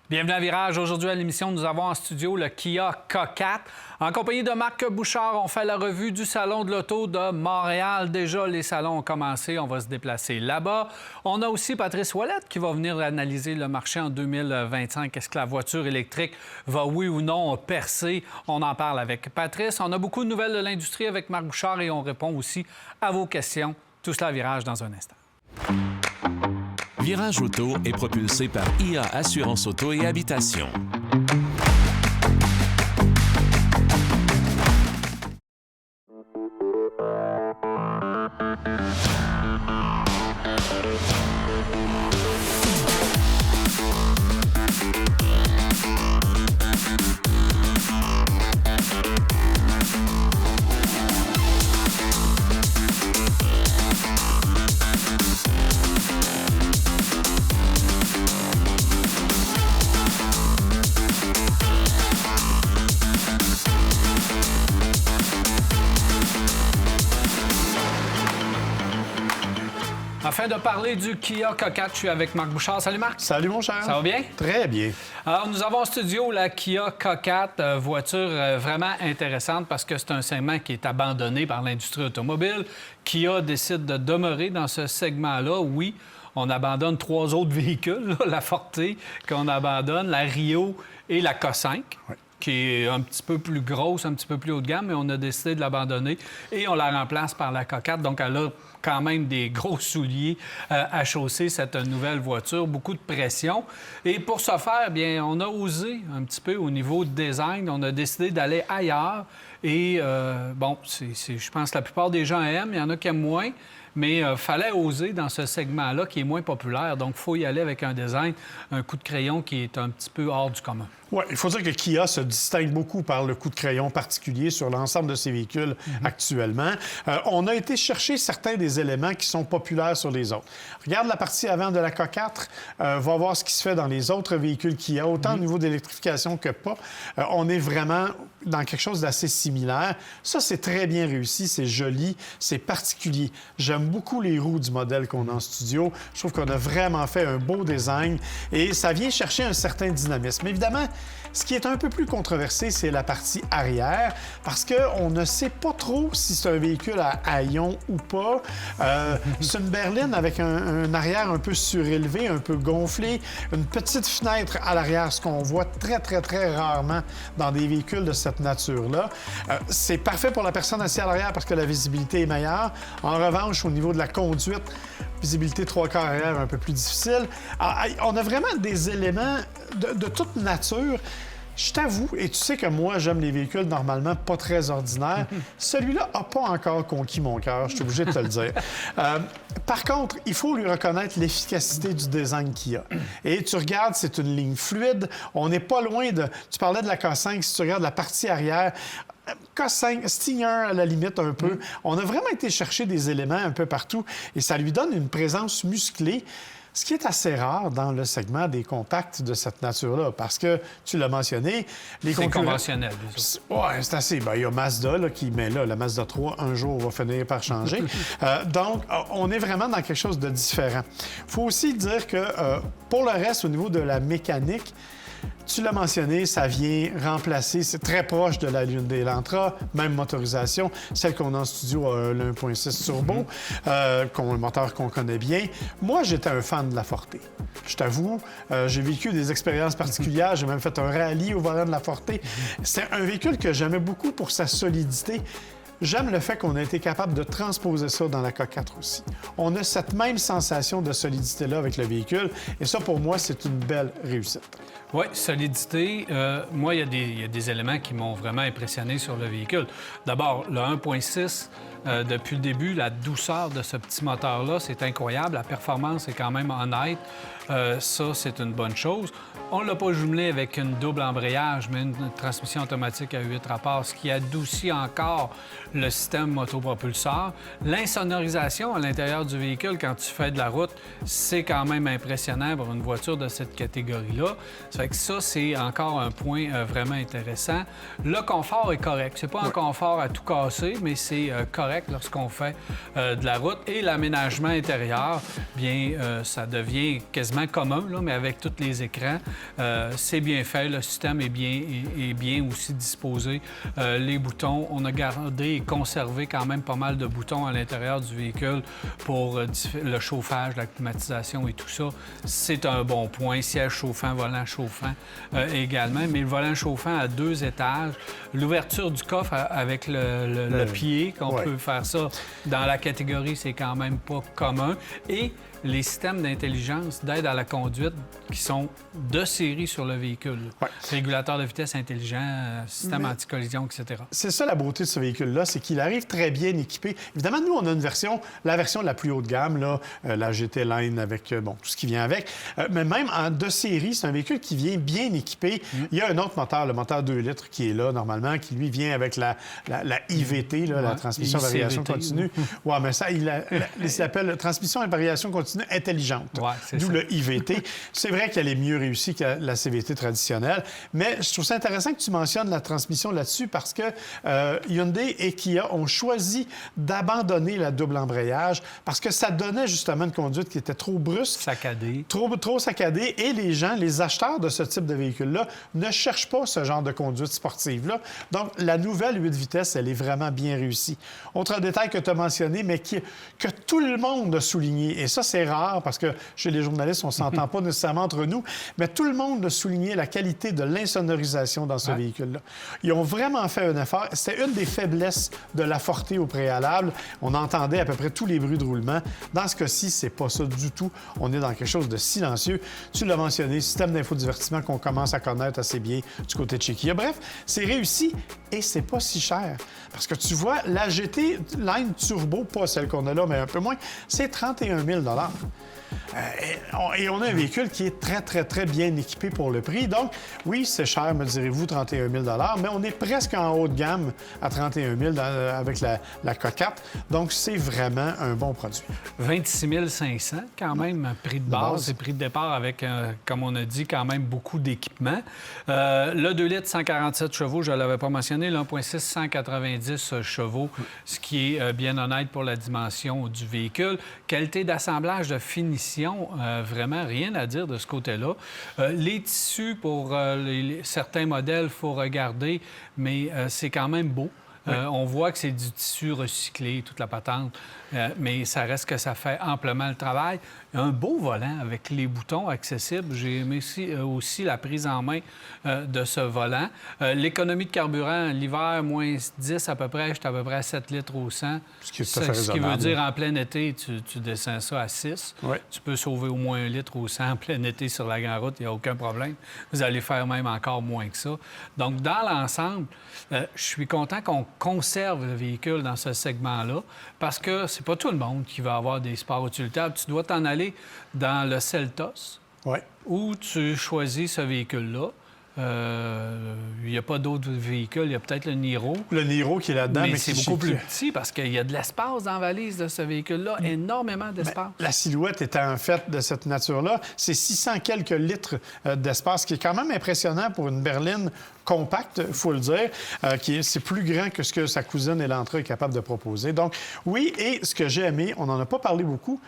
Bienvenue à Virage. Aujourd'hui à l'émission, nous avons en studio le Kia K4. En compagnie de Marc Bouchard, on fait la revue du Salon de l'Auto de Montréal. Déjà, les salons ont commencé. On va se déplacer là-bas. On a aussi Patrice Ouellette qui va venir analyser le marché en 2025. Est-ce que la voiture électrique va, oui ou non, percer? On en parle avec Patrice. On a beaucoup de nouvelles de l'industrie avec Marc Bouchard et on répond aussi à vos questions. Tout cela à Virage dans un instant. Virage Auto est propulsé par IA Assurance Auto et Habitation. Afin de parler du Kia K4, je suis avec Marc Bouchard. Salut Marc. Salut mon cher. Ça va bien? Très bien. Alors, nous avons en studio la Kia K4, voiture vraiment intéressante parce que c'est un segment qui est abandonné par l'industrie automobile. Kia décide de demeurer dans ce segment-là. Oui, on abandonne 3 autres véhicules, là, la Forte qu'on abandonne, la Rio et la K5. Oui. Qui est un petit peu plus grosse, un petit peu plus haut de gamme, mais on a décidé de l'abandonner et on la remplace par la K4. Donc, elle a quand même des gros souliers à chausser, cette nouvelle voiture, beaucoup de pression. Et pour ce faire, bien, on a osé un petit peu au niveau de design. On a décidé d'aller ailleurs. Et, bon, je pense que la plupart des gens aiment, il y en a qui aiment moins. Mais il fallait oser dans ce segment-là qui est moins populaire. Donc, il faut y aller avec un design, un coup de crayon qui est un petit peu hors du commun. Oui, il faut dire que Kia se distingue beaucoup par le coup de crayon particulier sur l'ensemble de ses véhicules actuellement. On a été chercher certains des éléments qui sont populaires sur les autres. Regarde la partie avant de la K4, va voir ce qui se fait dans les autres véhicules Kia, autant au niveau d'électrification que pas. On est vraiment dans quelque chose d'assez similaire. Ça, c'est très bien réussi, c'est joli, c'est particulier. J'aime beaucoup les roues du modèle qu'on a en studio. Je trouve qu'on a vraiment fait un beau design et ça vient chercher un certain dynamisme. Évidemment, ce qui est un peu plus controversé, c'est la partie arrière, parce qu'on ne sait pas trop si c'est un véhicule à haillons ou pas. C'est une berline avec un arrière un peu surélevé, un peu gonflé, une petite fenêtre à l'arrière, ce qu'on voit très, très, très rarement dans des véhicules de cette nature-là. C'est parfait pour la personne assise à l'arrière parce que la visibilité est meilleure. En revanche, au niveau de la conduite, visibilité 3/4 arrière un peu plus difficile. Alors, on a vraiment des éléments de toute nature. Je t'avoue, et tu sais que moi, j'aime les véhicules normalement pas très ordinaires. Celui-là n'a pas encore conquis mon cœur, je suis obligé de te le dire. Par contre, il faut lui reconnaître l'efficacité du design qu'il y a. Et tu regardes, c'est une ligne fluide. On n'est pas loin de... Tu parlais de la K5, si tu regardes la partie arrière... K5, Stinger à la limite un peu. On a vraiment été chercher des éléments un peu partout et ça lui donne une présence musclée, ce qui est assez rare dans le segment des compacts de cette nature-là, parce que, tu l'as mentionné, les concurrents... C'est conventionnel, Oui, c'est assez. Bien, il y a Mazda là, qui met là, la Mazda 3, un jour, va finir par changer. Donc, on est vraiment dans quelque chose de différent. Il faut aussi dire que, pour le reste, au niveau de la mécanique, tu l'as mentionné, ça vient remplacer, c'est très proche de la Hyundai Elantra, même motorisation, celle qu'on a en studio a le 1.6 turbo, un moteur qu'on connaît bien. Moi, j'étais un fan de la Forte. Je t'avoue, j'ai vécu des expériences particulières, j'ai même fait un rallye au volant de la Forte. C'est un véhicule que j'aimais beaucoup pour sa solidité. J'aime le fait qu'on a été capable de transposer ça dans la K4 aussi. On a cette même sensation de solidité-là avec le véhicule, et ça, pour moi, c'est une belle réussite. Oui, solidité. Moi, il y a des éléments qui m'ont vraiment impressionné sur le véhicule. D'abord, le 1.6, depuis le début, la douceur de ce petit moteur-là, c'est incroyable. La performance est quand même honnête. Ça, c'est une bonne chose. On ne l'a pas jumelé avec une double embrayage, mais une transmission automatique à 8 rapports, ce qui adoucit encore le système motopropulseur. L'insonorisation à l'intérieur du véhicule, quand tu fais de la route, c'est quand même impressionnant pour une voiture de cette catégorie-là. Ça fait que ça, c'est encore un point vraiment intéressant. Le confort est correct. C'est pas un confort à tout casser, mais c'est correct. correct lorsqu'on fait de la route. Et l'aménagement intérieur, bien, ça devient quasiment commun, là, mais avec tous les écrans, c'est bien fait. Le système est bien aussi disposé. Les boutons, on a gardé et conservé quand même pas mal de boutons à l'intérieur du véhicule pour le chauffage, la climatisation et tout ça. C'est un bon point. Siège chauffant, volant chauffant également. Mais le volant chauffant à 2 étages. L'ouverture du coffre avec le pied, qu'on peut faire ça dans la catégorie, c'est quand même pas commun. Et les systèmes d'intelligence d'aide à la conduite qui sont de série sur le véhicule. Régulateur de vitesse intelligent, système anti-collision, etc. C'est ça la beauté de ce véhicule-là, c'est qu'il arrive très bien équipé. Évidemment, nous, on a la version la plus haut de gamme, là, la GT Line avec tout ce qui vient avec. Mais même en de série, c'est un véhicule qui vient bien équipé. Il y a un autre moteur, le moteur 2 litres, qui est là normalement, qui lui vient avec la IVT, là, la transmission à variation continue. Oui, mais ça, il s'appelle transmission à variation continue intelligente, d'où le IVT. C'est vrai qu'elle est mieux réussie que la CVT traditionnelle, mais je trouve ça intéressant que tu mentionnes la transmission là-dessus parce que Hyundai et Kia ont choisi d'abandonner la double embrayage parce que ça donnait justement une conduite qui était trop brusque. Saccadée. Trop saccadée. Et les gens, les acheteurs de ce type de véhicule-là, ne cherchent pas ce genre de conduite sportive-là. Donc, la nouvelle 8 vitesses, elle est vraiment bien réussie. Autre détail que tu as mentionné, mais que tout le monde a souligné, et ça, c'est rare parce que chez les journalistes, on ne s'entend pas nécessairement entre nous, mais tout le monde a souligné la qualité de l'insonorisation dans ce véhicule-là. Ils ont vraiment fait un effort. C'était une des faiblesses de la Forte au préalable. On entendait à peu près tous les bruits de roulement. Dans ce cas-ci, c'est pas ça du tout. On est dans quelque chose de silencieux. Tu l'as mentionné, système d'infodivertissement qu'on commence à connaître assez bien du côté de chez Kia. Bref, c'est réussi et c'est pas si cher. Parce que tu vois, la GT Line Turbo, pas celle qu'on a là, mais un peu moins, c'est 31 000 et on a un véhicule qui est très, très, très bien équipé pour le prix. Donc, oui, c'est cher, me direz-vous, 31 000 mais on est presque en haut de gamme à 31 000 avec la coquette. Donc, c'est vraiment un bon produit. 26 500, quand même, prix de base et prix de départ avec, comme on a dit, quand même beaucoup d'équipements. Le 2 litres, 147 chevaux, je ne l'avais pas mentionné, le 1.6, 190 chevaux, ce qui est bien honnête pour la dimension du véhicule. Qualité d'assemblage, de finition, vraiment rien à dire de ce côté-là. Les tissus, pour certains modèles, il faut regarder, mais c'est quand même beau. On voit que c'est du tissu recyclé, toute la patente, mais ça reste que ça fait amplement le travail. Un beau volant avec les boutons accessibles. J'ai aimé aussi la prise en main de ce volant. L'économie de carburant, l'hiver, moins 10 à peu près, j'étais à peu près à 7 litres au 100. Ce qui veut dire en plein été, tu descends ça à 6. Tu peux sauver au moins 1 litre au 100 en plein été sur la grande route, il n'y a aucun problème. Vous allez faire même encore moins que ça. Donc, dans l'ensemble, je suis content qu'on conserve le véhicule dans ce segment-là parce que c'est pas tout le monde qui va avoir des sports utilitaires. Tu dois t'en aller dans le Seltos où tu choisis ce véhicule-là. Il n'y a pas d'autres véhicules. Il y a peut-être le Niro. Le Niro qui est là-dedans. Mais c'est beaucoup plus petit parce qu'il y a de l'espace dans la valise de ce véhicule-là. Énormément d'espace. La silhouette étant en fait de cette nature-là, c'est 600 quelques litres d'espace, qui est quand même impressionnant pour une berline compacte, il faut le dire, c'est plus grand que ce que sa cousine Elantra est capable de proposer. Donc, oui, et ce que j'ai aimé, on n'en a pas parlé beaucoup,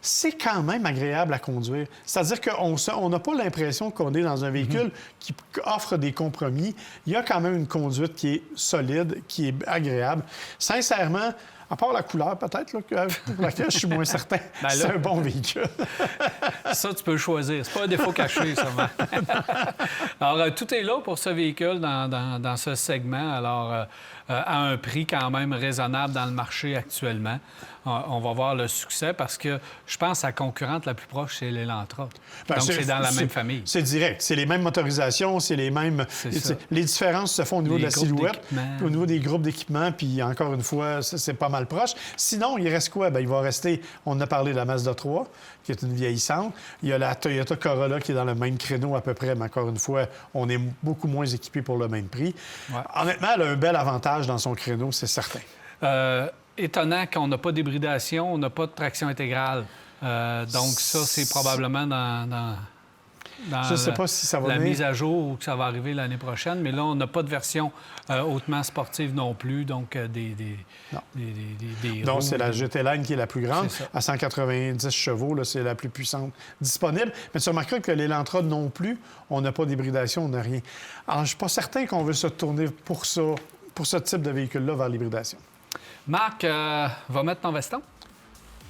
c'est quand même agréable à conduire. C'est-à-dire qu'on n'a pas l'impression qu'on est dans un véhicule qui offre des compromis. Il y a quand même une conduite qui est solide, qui est agréable. Sincèrement, à part la couleur, peut-être, là, pour laquelle je suis moins certain, c'est un bon véhicule. Ça, tu peux choisir. C'est pas un défaut caché, ça. Alors, tout est là pour ce véhicule dans ce segment. Alors, à un prix quand même raisonnable dans le marché actuellement. On va voir le succès parce que je pense que sa concurrente la plus proche, c'est l'Elantra. Donc, c'est dans la même famille. C'est direct. C'est les mêmes motorisations, c'est les mêmes... Les différences se font au niveau de la silhouette, au niveau des groupes d'équipement, puis encore une fois, c'est pas mal proche. Sinon, il reste quoi? Bien, il va rester... On a parlé de la Mazda 3, qui est une vieillissante. Il y a la Toyota Corolla qui est dans le même créneau à peu près, mais encore une fois, on est beaucoup moins équipé pour le même prix. Honnêtement, elle a un bel avantage dans son créneau, c'est certain. Étonnant qu'on n'a pas d'hybridation, on n'a pas de traction intégrale. Donc ça, c'est probablement dans... dans Je ne sais pas si ça va la venir. mise à jour ou que ça va arriver l'année prochaine. Mais là, on n'a pas de version hautement sportive non plus, donc Non. des Donc, roues, c'est la GT Line qui est la plus grande. C'est ça. À 190 chevaux, là, c'est la plus puissante disponible. Mais tu remarqueras que l'Elantra non plus, on n'a pas d'hybridation, on n'a rien. Alors, je ne suis pas certain qu'on veut se tourner pour ça, pour ce type de véhicule-là vers l'hybridation. Marc, va mettre ton veston.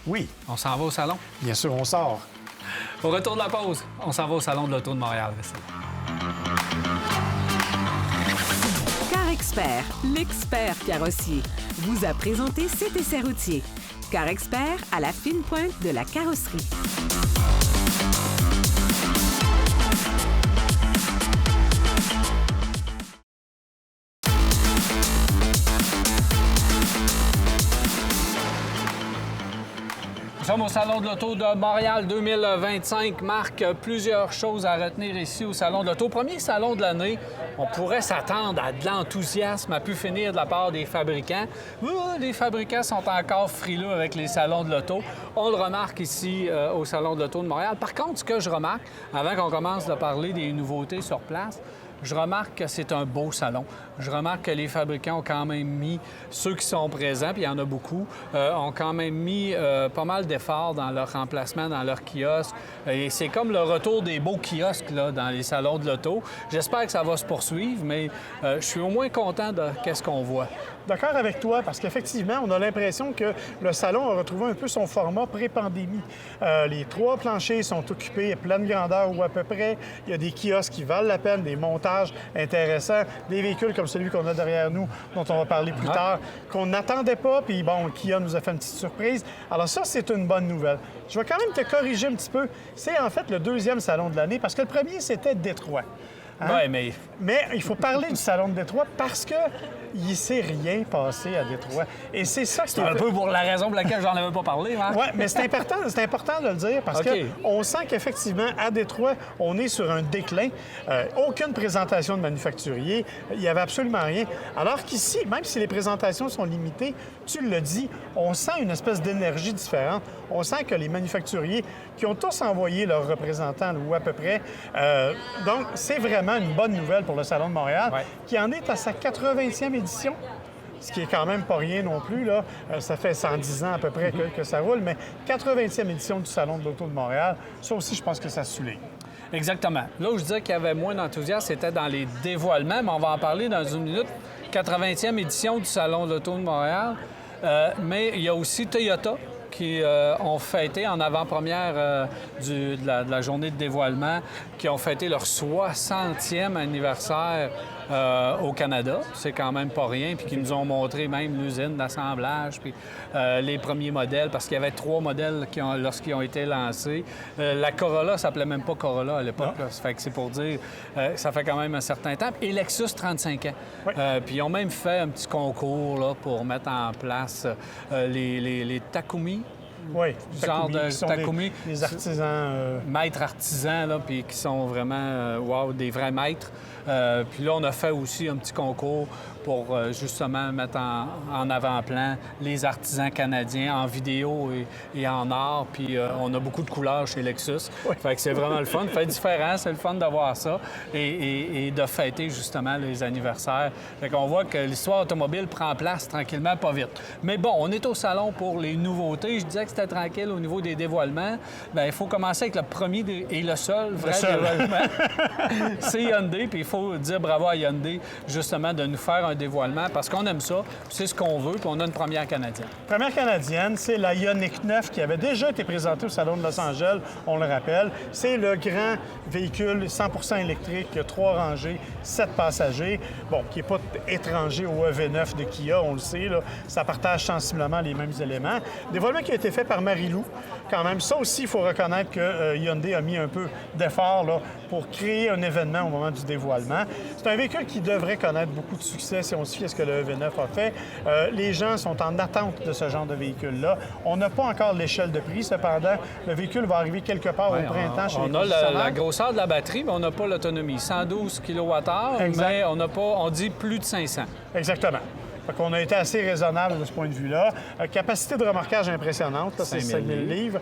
Oui, On s'en va au salon. bien sûr, on sort. Au retour de la pause, on s'en va au salon de l'Auto de Montréal. Car Expert, l'expert carrossier, vous a présenté cet essai routier. Car Expert à la fine pointe de la carrosserie. Nous sommes au Salon de l'Auto de Montréal 2025. Marc, plusieurs choses à retenir ici au Salon de l'Auto. Premier salon de l'année, on pourrait s'attendre à de l'enthousiasme à pu finir de la part des fabricants. Les fabricants sont encore frileux avec les salons de l'auto. On le remarque ici au Salon de l'Auto de Montréal. Par contre, ce que je remarque, avant qu'on commence à parler des nouveautés sur place, je remarque que c'est un beau salon. Je remarque que les fabricants ont quand même mis, ceux qui sont présents, puis il y en a beaucoup, ont quand même mis pas mal d'efforts dans leur remplacement, dans leur kiosque. Et c'est comme le retour des beaux kiosques là, dans les salons de l'auto. J'espère que ça va se poursuivre, mais je suis au moins content de qu'est-ce qu'on voit. D'accord avec toi, parce qu'effectivement, on a l'impression que le salon a retrouvé un peu son format pré-pandémie. Les 3 planchers sont occupés à pleine grandeur ou à peu près. Il y a des kiosques qui valent la peine, des montages intéressants, des véhicules comme celui qu'on a derrière nous, dont on va parler plus tard, qu'on n'attendait pas, puis bon, Kia nous a fait une petite surprise. Alors ça, c'est une bonne nouvelle. Je vais quand même te corriger un petit peu. C'est en fait le 2e salon de l'année, parce que le premier, c'était Détroit. Hein? Oui, Mais il faut parler du salon de Détroit parce que il ne s'est rien passé à Détroit. Et c'est ça qui est un peu pour la raison pour laquelle j'en avais pas parlé, Marc. Oui, mais c'est important de le dire parce OK. qu'on sent qu'effectivement, à Détroit, on est sur un déclin. Aucune présentation de manufacturier. Il n'y avait absolument rien. Alors qu'ici, même si les présentations sont limitées, tu le dis, on sent une espèce d'énergie différente. On sent que les manufacturiers qui ont tous envoyé leurs représentants, ou à peu près. Donc, c'est vraiment une bonne nouvelle pour le Salon de Montréal, Ouais. qui en est à sa 80e édition. Ce qui est quand même pas rien non plus, là. Ça fait 110 ans à peu près que ça roule, mais 80e édition du Salon de l'Auto de Montréal, ça aussi, je pense que ça souligne. Exactement. Là où je disais qu'il y avait moins d'enthousiasme, c'était dans les dévoilements, mais on va en parler dans une minute. 80e édition du Salon de l'Auto de Montréal. Mais il y a aussi Toyota qui ont fêté en avant-première de la journée de dévoilement, qui ont fêté leur 60e anniversaire au Canada. C'est quand même pas rien, puis qui nous ont montré même l'usine d'assemblage, puis les premiers modèles, parce qu'il y avait 3 modèles lorsqu'ils ont été lancés. La Corolla s'appelait même pas Corolla à l'époque, là. Ça fait que c'est pour dire, ça fait quand même un certain temps. Et Lexus, 35 ans. Oui. Puis ils ont même fait un petit concours là, pour mettre en place les Takumi. Oui, Genre de qui sont Takumi. des artisans. Maîtres artisans, là, puis qui sont vraiment, wow, des vrais maîtres. Puis là, on a fait aussi un petit concours pour justement mettre en avant-plan les artisans canadiens en vidéo et en art. Puis on a beaucoup de couleurs chez Lexus. Fait que c'est vraiment le fun. Fait différent, c'est le fun de voir ça et de fêter justement les anniversaires. Fait qu'on voit que l'histoire automobile prend place tranquillement, pas vite. Mais bon, on est au salon pour les nouveautés. Je disais que c'était tranquille au niveau des dévoilements. Bien, il faut commencer avec le premier et le seul vrai dévoilement. C'est Hyundai, puis il faut dire bravo à Hyundai, justement, de nous faire un dévoilement, parce qu'on aime ça, puis c'est ce qu'on veut, puis on a une première canadienne. Première canadienne, c'est la Ioniq 9 qui avait déjà été présentée au Salon de Los Angeles, on le rappelle. C'est le grand véhicule 100% électrique, qui a 3 rangées, 7 passagers, bon, qui n'est pas étranger au EV9 de Kia, on le sait, là. Ça partage sensiblement les mêmes éléments. Dévoilement qui a été fait par Marie-Lou, quand même. Ça aussi, il faut reconnaître que Hyundai a mis un peu d'effort là, pour créer un événement au moment du dévoilement. C'est un véhicule qui devrait connaître beaucoup de succès si on se fie à ce que le EV9 a fait. Les gens sont en attente de ce genre de véhicule-là. On n'a pas encore l'échelle de prix. Cependant, le véhicule va arriver quelque part au printemps chez les On a concessionnaires. la grosseur de la batterie, mais on n'a pas l'autonomie. 112 kWh, Exact. mais on dit plus de 500. Exactement. Fait qu'on a été assez raisonnable de ce point de vue-là. Capacité de remorquage impressionnante, là, c'est 5000 livres.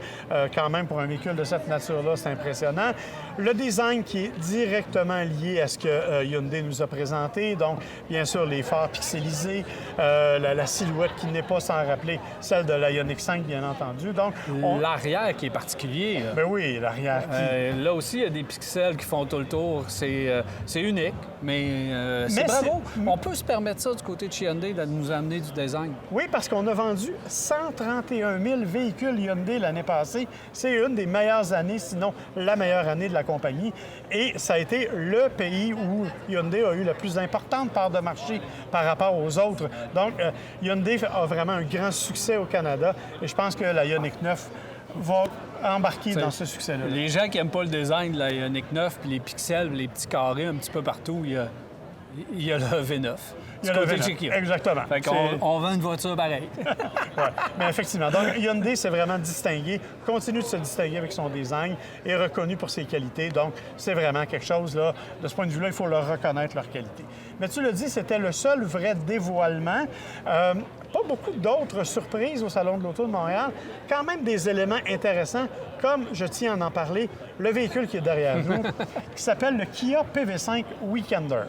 Quand même, pour un véhicule de cette nature-là, c'est impressionnant. Le design qui est directement lié à ce que Hyundai nous a présenté. Donc, bien sûr, les phares pixelisés, la silhouette qui n'est pas sans rappeler celle de la Ioniq 5, bien entendu. Donc, L'arrière qui est particulier. Là. Ben oui, l'arrière qui... Là aussi, il y a des pixels qui font tout le tour. C'est unique, mais c'est bravo. On peut se permettre ça du côté de chez Hyundai, de nous amener du design. Oui, parce qu'on a vendu 131 000 véhicules Hyundai l'année passée. C'est une des meilleures années, sinon la meilleure année de la compagnie. Et ça a été le pays où Hyundai a eu la plus importante part de marché par rapport aux autres. Donc, Hyundai a vraiment un grand succès au Canada. Et je pense que la Ioniq 9 va embarquer dans ce succès-là. Les gens qui n'aiment pas le design de la Ioniq 9, puis les pixels, les petits carrés un petit peu partout, il y a le V9. Il y a le V9. Exactement. Fait qu'on vend une voiture pareille. Oui, mais effectivement. Donc, Hyundai s'est vraiment distingué, continue de se distinguer avec son design, est reconnu pour ses qualités. Donc, c'est vraiment quelque chose, là, de ce point de vue-là, il faut leur reconnaître leur qualité. Mais tu l'as dit, c'était le seul vrai dévoilement. Pas beaucoup d'autres surprises au Salon de l'Auto de Montréal. Quand même des éléments intéressants, comme, je tiens à en parler, le véhicule qui est derrière nous, qui s'appelle le Kia PV5 Weekender.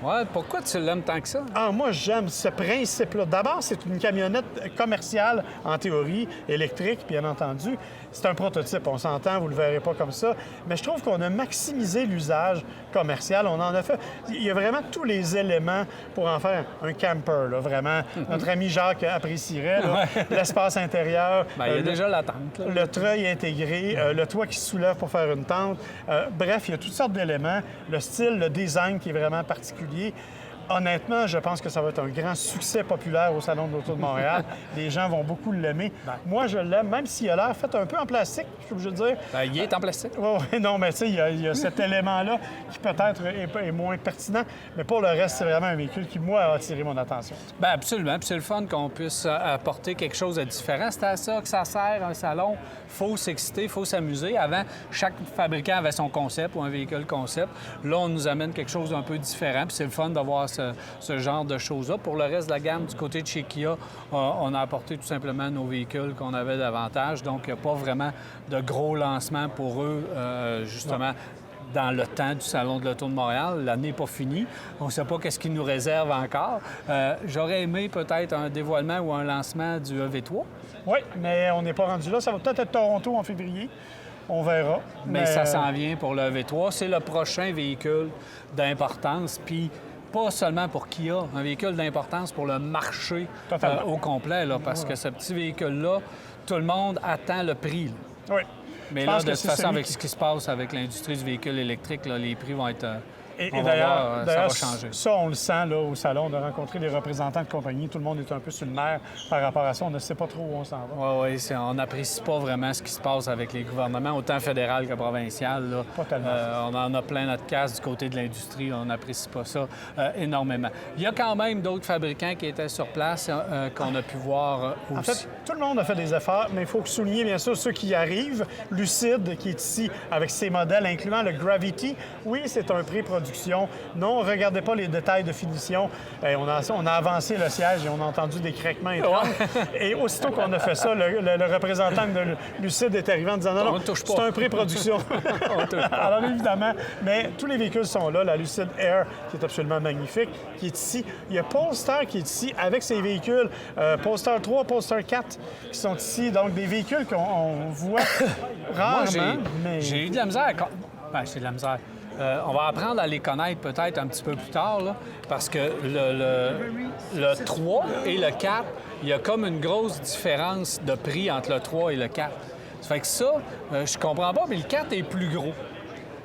Ouais, pourquoi tu l'aimes tant que ça? Ah, moi, j'aime ce principe-là. D'abord, c'est une camionnette commerciale, en théorie, électrique, bien entendu. C'est un prototype, on s'entend, vous ne le verrez pas comme ça. Mais je trouve qu'on a maximisé l'usage commercial. On en a fait... Il y a vraiment tous les éléments pour en faire un camper, là, vraiment. Notre ami Jacques apprécierait là, l'espace intérieur. Bien, il y a déjà la tente. Là. Le treuil intégré, le toit qui se soulève pour faire une tente. Bref, il y a toutes sortes d'éléments. Le style, le design qui est vraiment particulier. Honnêtement, je pense que ça va être un grand succès populaire au Salon de l'Auto de Montréal. Les gens vont beaucoup l'aimer. Moi, je l'aime, même s'il a l'air fait un peu en plastique, je suis obligé de dire. Ben, il est en plastique. Oui, non, mais tu sais, il y a cet élément-là qui peut-être est moins pertinent. Mais pour le reste, c'est vraiment un véhicule qui, moi, a attiré mon attention. Bien, absolument. Puis c'est le fun qu'on puisse apporter quelque chose de différent. C'est à ça que ça sert, un salon. Il faut s'exciter, il faut s'amuser. Avant, chaque fabricant avait son concept ou un véhicule concept. Là, on nous amène quelque chose d'un peu différent. Puis c'est le fun d'avoir ce genre de choses-là. Pour le reste de la gamme, du côté de chez Kia, on a apporté tout simplement nos véhicules qu'on avait davantage. Donc, il n'y a pas vraiment de gros lancements pour eux, justement. Dans le temps du Salon de l'Auto de Montréal. L'année n'est pas finie. On ne sait pas qu'est-ce qui nous réserve encore. J'aurais aimé peut-être un dévoilement ou un lancement du EV3. Oui, mais on n'est pas rendu là. Ça va peut-être être Toronto en février. On verra. Mais ça s'en vient pour le EV3. C'est le prochain véhicule d'importance. Puis pas seulement pour Kia, un véhicule d'importance pour le marché au complet, là, parce que ce petit véhicule-là, tout le monde attend le prix. Là. Oui. Mais là, de toute façon, avec ce qui se passe avec l'industrie du véhicule électrique, là, les prix vont être... Et ça va changer. Ça, on le sent là, au salon, de rencontrer des représentants de compagnie. Tout le monde est un peu sur le nerf par rapport à ça. On ne sait pas trop où on s'en va. Oui, on n'apprécie pas vraiment ce qui se passe avec les gouvernements, autant fédéral que provincial. Là. Pas tellement. On en a plein notre casse du côté de l'industrie. On n'apprécie pas ça énormément. Il y a quand même d'autres fabricants qui étaient sur place qu'on a pu voir aussi. En fait, tout le monde a fait des efforts, mais il faut souligner, bien sûr, ceux qui arrivent. Lucid, qui est ici avec ses modèles, incluant le Gravity. Oui, c'est un pré-production. Non, regardez pas les détails de finition. On a avancé le siège et on a entendu des craquements étranges. Et aussitôt qu'on a fait ça, le représentant de Lucid est arrivé en disant non, c'est un pré-production. Alors évidemment, mais tous les véhicules sont là. La Lucid Air, qui est absolument magnifique, qui est ici. Il y a Polestar qui est ici avec ses véhicules. Polestar 3, Polestar 4 qui sont ici. Donc des véhicules qu'on voit rarement. Moi, j'ai eu de la misère. J'ai de la misère. On va apprendre à les connaître peut-être un petit peu plus tard, là, parce que le 3 et le 4, il y a comme une grosse différence de prix entre le 3 et le 4. Ça fait que ça, je comprends pas, mais le 4 est plus gros.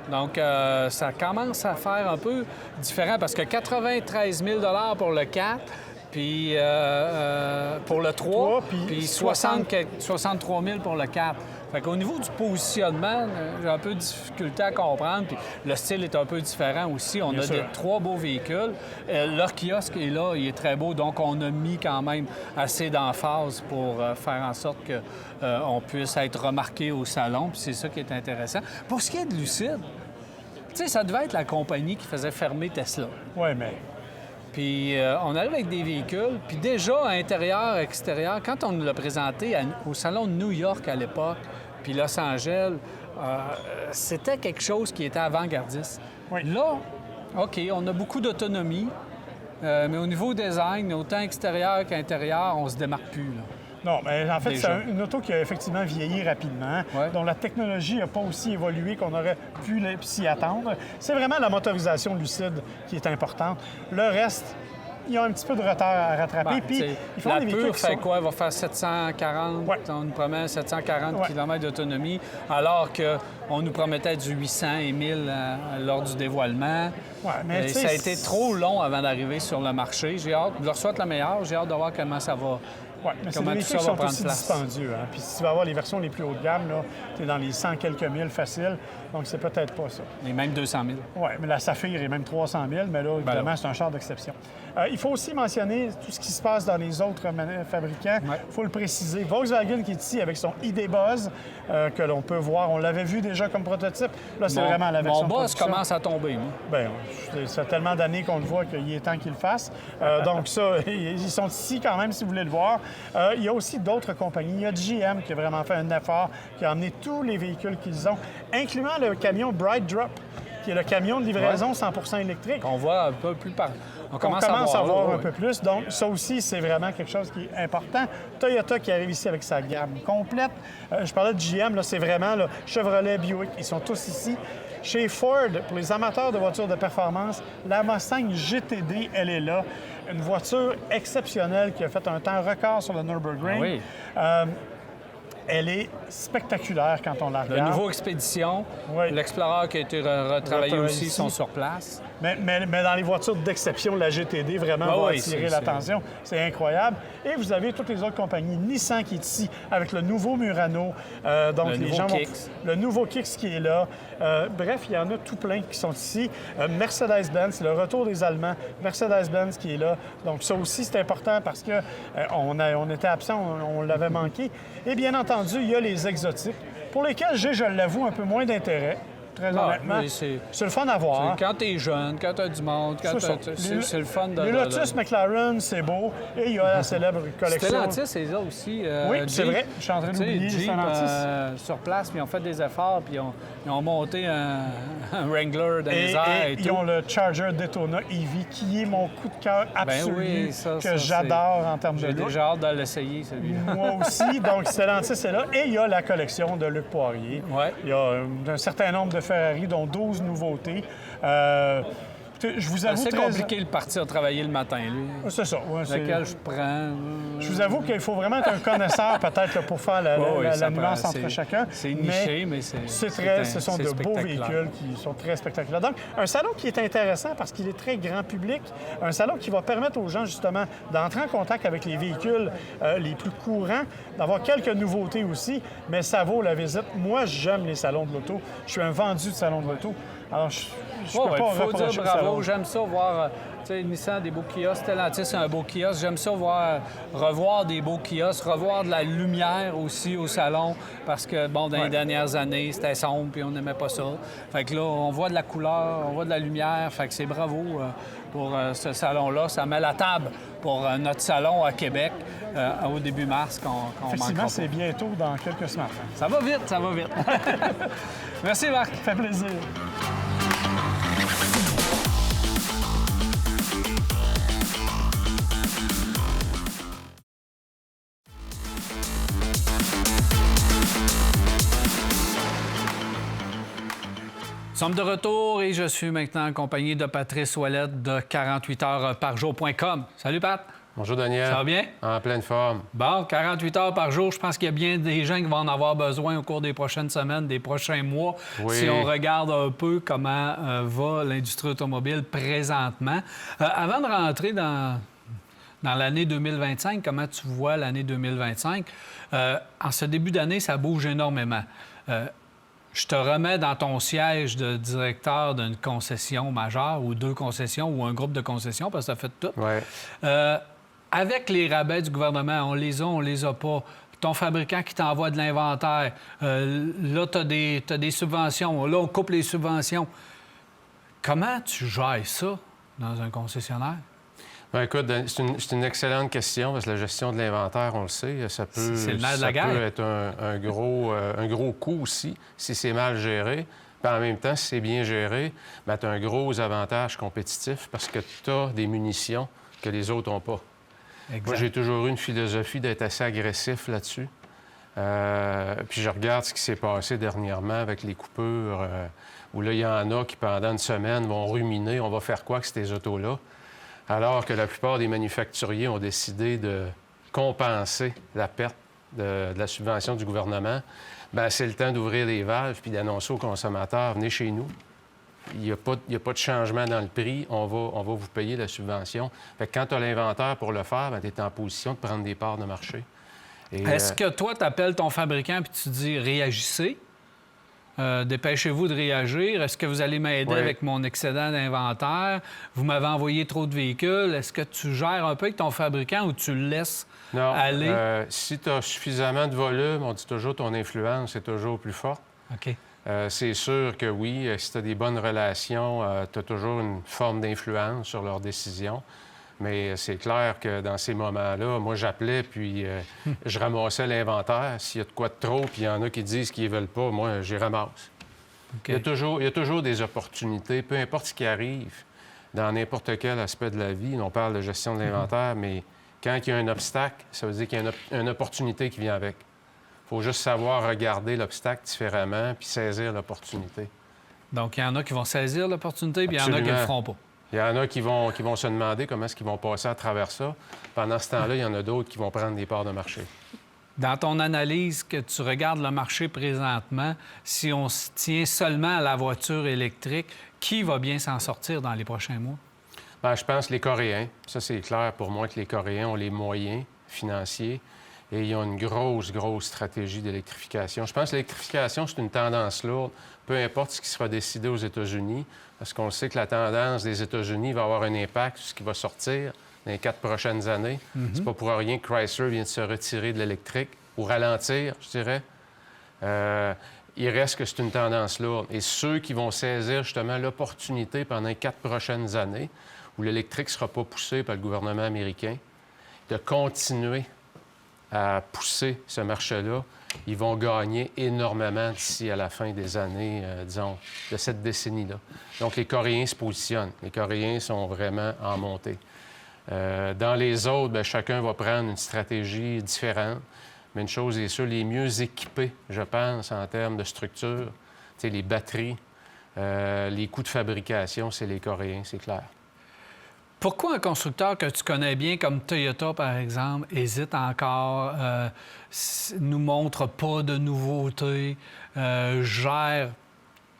Donc, ça commence à faire un peu différent, parce que 93 000 $ pour le 4, puis pour le 3, puis 63 000 pour le 4. Fait qu'au niveau du positionnement, j'ai un peu de difficulté à comprendre. Puis le style est un peu différent aussi. On a trois beaux véhicules. Leur kiosque est là, il est très beau. Donc, on a mis quand même assez d'emphase pour faire en sorte qu'on puisse être remarqué au salon. Puis c'est ça qui est intéressant. Pour ce qui est de Lucid, tu sais, ça devait être la compagnie qui faisait fermer Tesla. Oui, mais Puis on arrive avec des véhicules, puis déjà, intérieur, extérieur, quand on nous l'a présenté au Salon de New York à l'époque, puis Los Angeles, c'était quelque chose qui était avant-gardiste. Oui. Là, OK, on a beaucoup d'autonomie, mais au niveau design, autant extérieur qu'intérieur, on se démarque plus, là. Non, mais en fait, Déjà. c'est une auto qui a effectivement vieilli rapidement, Ouais. dont la technologie n'a pas aussi évolué qu'on aurait pu s'y attendre. C'est vraiment la motorisation lucide qui est importante. Le reste, il y a un petit peu de retard à rattraper. Ben, Puis, t'sais, ils font la des véhicules pure qui fait sont... quoi? Elle va faire 740, Ouais. on nous promet 740 Ouais. km d'autonomie, alors qu'on nous promettait du 800 et 1000 lors du dévoilement. Ouais, mais Et tu sais, ça a été trop long avant d'arriver sur le marché. J'ai hâte, je leur souhaite le meilleur, j'ai hâte de voir comment ça va. Oui, mais c'est Comment des tout véhicules ça qui va sont prendre aussi place. dispendieux. Hein? Puis si tu vas avoir les versions les plus haut de gamme, tu es dans les 100 quelques mille faciles. Donc, c'est peut-être pas ça. Et même 200 000. Oui, mais la Saphir est même 300 000, mais là, évidemment, là. c'est un char d'exception. Il faut aussi mentionner tout ce qui se passe dans les autres fabricants. Il Ouais. faut le préciser. Volkswagen qui est ici avec son ID Buzz, que l'on peut voir. On l'avait vu déjà comme prototype. Là, c'est vraiment la version Mon de boss production. commence à tomber, moi. Bien, ça fait tellement d'années qu'on le voit qu'il est temps qu'il le fasse. Donc ça, ils sont ici quand même si vous voulez le voir. Il y a aussi d'autres compagnies. Il y a GM qui a vraiment fait un effort, qui a amené tous les véhicules qu'ils ont, incluant le camion Bright Drop, qui est le camion de livraison 100% électrique. On voit un peu plus par... On On commence, commence à voir là, un oui. peu plus. Donc, ça aussi, c'est vraiment quelque chose qui est important. Toyota qui arrive ici avec sa gamme complète. Je parlais de GM, là, c'est vraiment là, Chevrolet, Buick, ils sont tous ici. Chez Ford, pour les amateurs de voitures de performance, la Mustang GTD, elle est là. Une voiture exceptionnelle qui a fait un temps record sur le Nürburgring. Ah oui. Elle est spectaculaire quand on la Le regarde. nouveau Expédition, Oui. l'Explorer qui a été retravaillé Retravaillé aussi, ici. sont sur place. Mais dans les voitures d'exception, la GTD vraiment Ah va oui, attirer c'est- l'attention. C'est incroyable. Et vous avez toutes les autres compagnies. Nissan qui est ici avec le nouveau Murano. Donc Le les nouveau gens vont- Kicks. Le nouveau Kicks qui est là. Bref, il y en a tout plein qui sont ici. Mercedes-Benz, le retour des Allemands. Mercedes-Benz qui est là. Donc ça aussi, c'est important parce que on était absent, on l'avait manqué. Et bien entendu, il y a les exotiques pour lesquels j'ai, je l'avoue, un peu moins d'intérêt. Très Ah, honnêtement. mais c'est- C'est le fun à voir. Quand t'es jeune, quand t'as du monde, quand C'est ça. c'est le fun de... Les Lotus McLaren, c'est beau. Et il y a la célèbre collection. Stellantis, c'est là aussi. Oui, Jeep. c'est vrai. Je suis en train Tu sais, d'oublier Jeep, Stellantis. sur place, puis ils ont fait des efforts, puis ils ont monté un Wrangler dans les airs et ils tout. ont le Charger Daytona EV, qui est mon coup de cœur absolu, oui, ça, que ça, j'adore en termes de J'ai look. déjà hâte de l'essayer, celui-là. Moi aussi. Donc, Stellantis est là. Et il y a la collection de Luc Poirier. Ouais. Il y a un certain nombre de Ferrari, dont 12 nouveautés. Je vous avoue C'est très... compliqué de partir travailler le matin, lui. C'est ça. ouais, c'est- Lequel je prends? Je vous avoue qu'il faut vraiment être un connaisseur peut-être là, pour faire la, Oui, la ça nuance prend- entre c'est- chacun. c'est niché, mais c'est ce sont c'est de beaux spectaculaire. véhicules qui sont très spectaculaires. Donc, un salon qui est intéressant parce qu'il est très grand public. Un salon qui va permettre aux gens, justement, d'entrer en contact avec les véhicules les plus courants, d'avoir quelques nouveautés aussi, mais ça vaut la visite. Moi, j'aime les salons de l'auto. Je suis un vendu de salon de l'auto. Alors, je Ouais, peux pas il faut reprocher dire le salon. bravo. J'aime ça voir, tu sais, Nissan, des beaux kiosques. Stellantis, c'est un beau kiosque. J'aime ça revoir des beaux kiosques, revoir de la lumière aussi au salon, parce que, bon, dans les dernières années, c'était sombre, puis on n'aimait pas ça. Fait que là, on voit de la couleur, on voit de la lumière. Fait que c'est bravo pour ce salon-là. Ça met la table pour notre salon à Québec au début mars, qu'on Effectivement, manquera c'est pas. bientôt dans quelques semaines. Ça va vite, ça va vite. Merci, Marc. Ça fait plaisir. Nous sommes de retour et je suis maintenant accompagné de Patrice Ouellette de 48heurparjour.com. Salut, Pat. Bonjour, Daniel. Ça va bien? En pleine forme. Bon, 48 heures par jour, je pense qu'il y a bien des gens qui vont en avoir besoin au cours des prochaines semaines, des prochains mois, Oui. si on regarde un peu comment va l'industrie automobile présentement. Avant de rentrer dans l'année 2025, comment tu vois l'année 2025? En ce début d'année, ça bouge énormément. Je te remets dans ton siège de directeur d'une concession majeure ou deux concessions ou un groupe de concessions, parce que ça fait tout. Ouais. Avec les rabais du gouvernement, on les a pas. Ton fabricant qui t'envoie de l'inventaire, là, tu as des subventions. Là, on coupe les subventions. Comment tu gères ça dans un concessionnaire? Ben, écoute, c'est une excellente question, parce que la gestion de l'inventaire, on le sait, ça peut, C'est le nerf de la guerre. peut être un gros coût aussi, si c'est mal géré. Puis en même temps, si c'est bien géré, ben, tu as un gros avantage compétitif parce que tu as des munitions que les autres n'ont pas. Exact. Moi, j'ai toujours eu une philosophie d'être assez agressif là-dessus. Puis je regarde ce qui s'est passé dernièrement avec les coupures, où là, il y en a qui, pendant une semaine, vont ruminer, on va faire quoi avec ces autos-là? Alors que la plupart des manufacturiers ont décidé de compenser la perte de la subvention du gouvernement. Bien, c'est le temps d'ouvrir les valves puis d'annoncer aux consommateurs, venez chez nous. Il n'y a pas de changement dans le prix, on va vous payer la subvention. Fait que quand tu as l'inventaire pour le faire, tu es en position de prendre des parts de marché. Est-ce que toi, tu appelles ton fabricant puis tu dis réagissez? Dépêchez-vous de réagir. Est-ce que vous allez m'aider avec mon excédent d'inventaire? Vous m'avez envoyé trop de véhicules. Est-ce que tu gères un peu avec ton fabricant ou tu le laisses aller? Si tu as suffisamment de volume, on dit toujours ton influence est toujours plus forte. OK. C'est sûr que oui, si tu as des bonnes relations, tu as toujours une forme d'influence sur leurs décisions. Mais c'est clair que dans ces moments-là, moi, j'appelais, puis je ramassais l'inventaire. S'il y a de quoi de trop, puis il y en a qui disent qu'ils ne veulent pas, moi, j'y ramasse. Okay. Il y a toujours des opportunités, peu importe ce qui arrive, dans n'importe quel aspect de la vie. On parle de gestion de l'inventaire, mais quand il y a un obstacle, ça veut dire qu'il y a une opportunité qui vient avec. Il faut juste savoir regarder l'obstacle différemment, puis saisir l'opportunité. Donc, il y en a qui vont saisir l'opportunité, puis il y en a qui ne le feront pas. Il y en a qui vont se demander comment est-ce qu'ils vont passer à travers ça. Pendant ce temps-là, il y en a d'autres qui vont prendre des parts de marché. Dans ton analyse, que tu regardes le marché présentement, si on se tient seulement à la voiture électrique, qui va bien s'en sortir dans les prochains mois? Bien, je pense les Coréens. Ça, c'est clair pour moi que les Coréens ont les moyens financiers et ils ont une grosse stratégie d'électrification. Je pense que l'électrification, c'est une tendance lourde, peu importe ce qui sera décidé aux États-Unis, parce qu'on sait que la tendance des États-Unis va avoir un impact sur ce qui va sortir dans les 4 prochaines années. C'est pas pour rien que Chrysler vient de se retirer de l'électrique, ou ralentir, je dirais. Il reste que c'est une tendance lourde. Et ceux qui vont saisir justement l'opportunité pendant les 4 prochaines années, où l'électrique ne sera pas poussé par le gouvernement américain, de continuer à pousser ce marché-là, ils vont gagner énormément d'ici à la fin des années, disons, de cette décennie-là. Donc, les Coréens se positionnent. Les Coréens sont vraiment en montée. Dans les autres, bien, chacun va prendre une stratégie différente. Mais une chose est sûre, les mieux équipés, je pense, en termes de structure, tu sais, les batteries, les coûts de fabrication, c'est les Coréens, c'est clair. Pourquoi un constructeur que tu connais bien, comme Toyota, par exemple, hésite encore, nous montre pas de nouveautés, gère...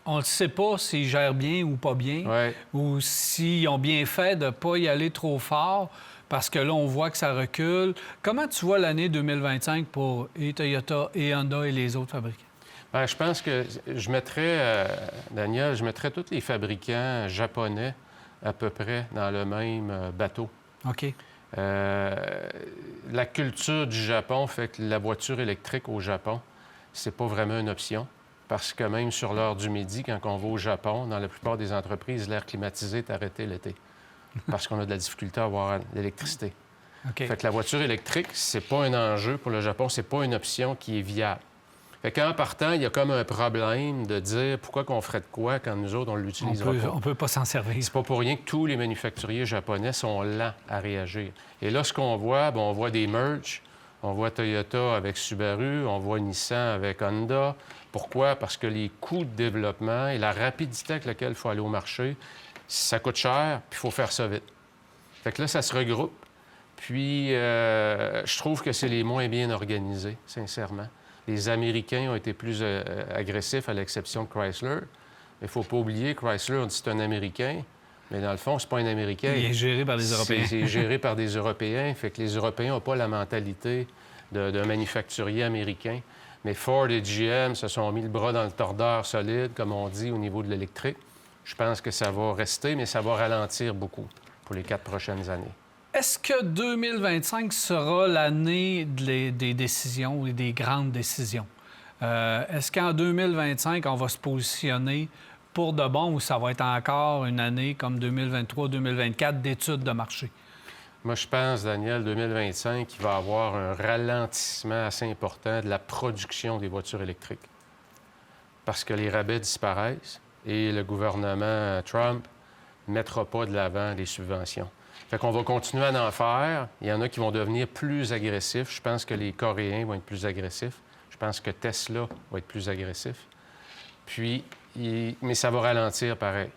On ne sait pas s'ils gèrent bien ou pas bien, ou s'ils ont bien fait de ne pas y aller trop fort, parce que là, on voit que ça recule. Comment tu vois l'année 2025 pour et Toyota, et Honda et les autres fabricants? Bien, je pense que je mettrais, Daniel, je mettrais tous les fabricants japonais à peu près dans le même bateau. OK. La culture du Japon fait que la voiture électrique au Japon, c'est pas vraiment une option. Parce que même sur l'heure du midi, quand on va au Japon, dans la plupart des entreprises, l'air climatisé est arrêté l'été. Parce qu'on a de la difficulté à avoir l'électricité. Okay. Fait que la voiture électrique, c'est pas un enjeu pour le Japon, c'est pas une option qui est viable. Fait qu'en partant, il y a comme un problème de dire pourquoi qu'on ferait de quoi quand nous autres, on l'utilisera pas. On peut pas s'en servir. C'est pas pour rien que tous les manufacturiers japonais sont lents à réagir. Et là, ce qu'on voit, bien, on voit des merges. On voit Toyota avec Subaru, on voit Nissan avec Honda. Pourquoi? Parce que les coûts de développement et la rapidité avec laquelle il faut aller au marché, ça coûte cher, puis il faut faire ça vite. Fait que là, ça se regroupe. Puis, je trouve que c'est les moins bien organisés, sincèrement. Les Américains ont été plus agressifs, à l'exception de Chrysler. Mais il ne faut pas oublier, Chrysler, on dit que c'est un Américain. Mais dans le fond, c'est pas un Américain. Il est géré par des Européens. C'est géré par des Européens. Fait que les Européens n'ont pas la mentalité d'un manufacturier américain. Mais Ford et GM se sont mis le bras dans le tordeur solide, comme on dit, au niveau de l'électrique. Je pense que ça va rester, mais ça va ralentir beaucoup pour les 4 prochaines années. Est-ce que 2025 sera l'année des décisions et des grandes décisions? Est-ce qu'en 2025, on va se positionner pour de bon ou ça va être encore une année comme 2023-2024 d'études de marché? Moi, je pense, Daniel, 2025, qu'il va y avoir un ralentissement assez important de la production des voitures électriques. Parce que les rabais disparaissent et le gouvernement Trump ne mettra pas de l'avant les subventions. Fait qu'on va continuer à en faire. Il y en a qui vont devenir plus agressifs. Je pense que les Coréens vont être plus agressifs. Je pense que Tesla va être plus agressif. Puis, mais ça va ralentir pareil.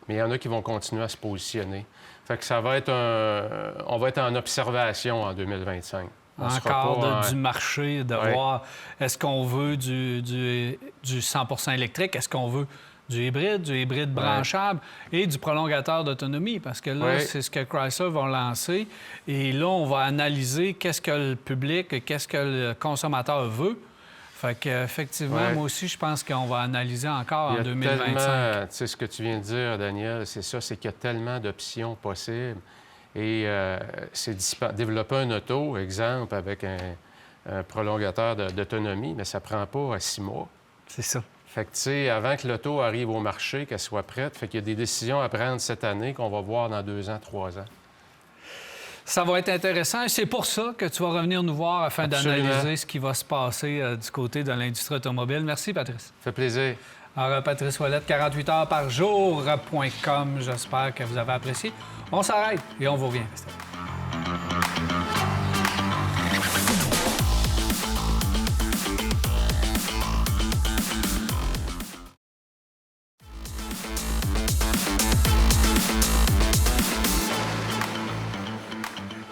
Mais il y en a qui vont continuer à se positionner. Fait que ça va être on va être en observation en 2025. Encore du marché, de voir est-ce qu'on veut du 100 électrique, est-ce qu'on veut du hybride branchable et du prolongateur d'autonomie, parce que là, c'est ce que Chrysler va lancer. Et là, on va analyser qu'est-ce que le public, qu'est-ce que le consommateur veut. Fait qu'effectivement, moi aussi, je pense qu'on va analyser encore en 2025. Tu sais, ce que tu viens de dire, Daniel, c'est ça, c'est qu'il y a tellement d'options possibles. Et c'est développer un auto, exemple, avec un prolongateur d'autonomie, mais ça prend pas 6 mois. C'est ça. Fait que, tu sais, avant que l'auto arrive au marché, qu'elle soit prête, fait qu'il y a des décisions à prendre cette année qu'on va voir dans 2 ans, 3 ans. Ça va être intéressant et c'est pour ça que tu vas revenir nous voir afin d'analyser ce qui va se passer du côté de l'industrie automobile. Merci, Patrice. Ça fait plaisir. Alors, Patrice Ouellette, 48 heures par jour.com. J'espère que vous avez apprécié. On s'arrête et on vous revient.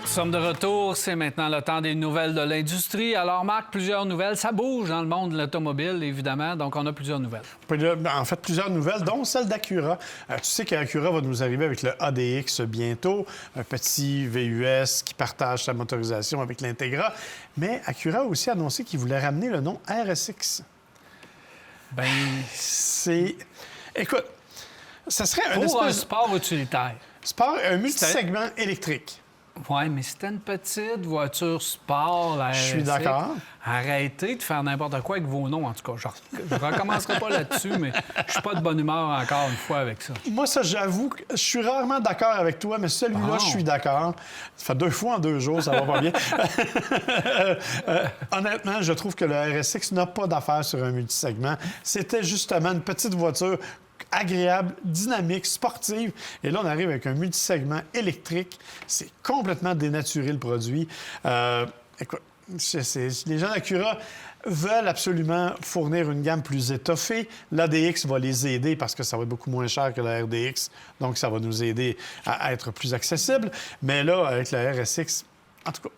Nous sommes de retour. C'est maintenant le temps des nouvelles de l'industrie. Alors, Marc, plusieurs nouvelles. Ça bouge dans le monde de l'automobile, évidemment. Donc, on a plusieurs nouvelles. En fait, plusieurs nouvelles, dont celle d'Acura. Tu sais qu'Acura va nous arriver avec le ADX bientôt, un petit VUS qui partage sa motorisation avec l'Integra. Mais Acura a aussi annoncé qu'il voulait ramener le nom RSX. Bien, c'est... Écoute, ça serait un sport utilitaire. Un multisegment électrique. Oui, mais c'était une petite voiture sport, la RSX. Je suis d'accord. Arrêtez de faire n'importe quoi avec vos noms, en tout cas. Je ne recommencerai pas là-dessus, mais je suis pas de bonne humeur encore une fois avec ça. Moi, ça, j'avoue, je suis rarement d'accord avec toi, mais celui-là, je suis d'accord. Ça fait 2 fois en 2 jours, ça va pas bien. Honnêtement, je trouve que le RSX n'a pas d'affaire sur un multisegment. C'était justement une petite voiture agréable, dynamique, sportive. Et là, on arrive avec un multisegment électrique. C'est complètement dénaturé, le produit. Écoute, les gens d'Acura veulent absolument fournir une gamme plus étoffée. L'ADX va les aider parce que ça va être beaucoup moins cher que la RDX. Donc, ça va nous aider à être plus accessible. Mais là, avec la RSX, en tout cas,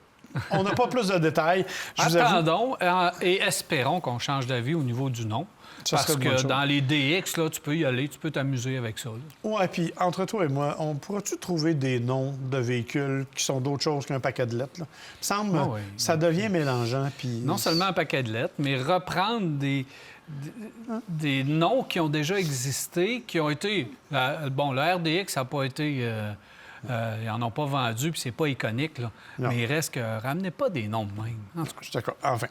on n'a pas plus de détails. Attendons et espérons qu'on change d'avis au niveau du nom. Parce que dans les DX, là, tu peux y aller, tu peux t'amuser avec ça. Oui, puis entre toi et moi, pourras-tu trouver des noms de véhicules qui sont d'autres choses qu'un paquet de lettres? Là? Il me semble ça devient mélangeant. Puis... Non seulement un paquet de lettres, mais reprendre des noms qui ont déjà existé, qui ont été... le RDX, ça n'a pas été... ils n'en ont pas vendu, puis c'est pas iconique, là. Mais il reste que ramenez pas des noms de même. En tout cas, je suis d'accord. Enfin.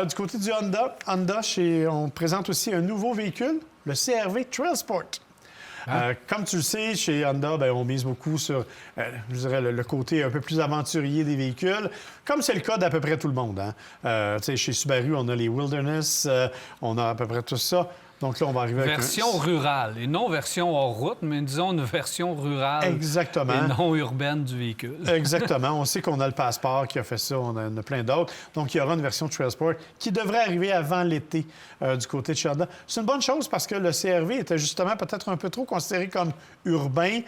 Du côté du Honda, on présente aussi un nouveau véhicule, le CR-V Trail Sport. Comme tu le sais, chez Honda, on mise beaucoup sur, je dirais, le côté un peu plus aventurier des véhicules, comme c'est le cas d'à peu près tout le monde. Hein? Chez Subaru, on a les Wilderness, on a à peu près tout ça. Donc là, on va arriver avec version rurale, et non version hors route, mais disons une version rurale. Exactement. Et non urbaine du véhicule. Exactement. On sait qu'on a le Passport qui a fait ça, on en a plein d'autres. Donc, il y aura une version Trail Sport qui devrait arriver avant l'été du côté de chez Honda. C'est une bonne chose parce que le CR-V était justement peut-être un peu trop considéré comme urbain.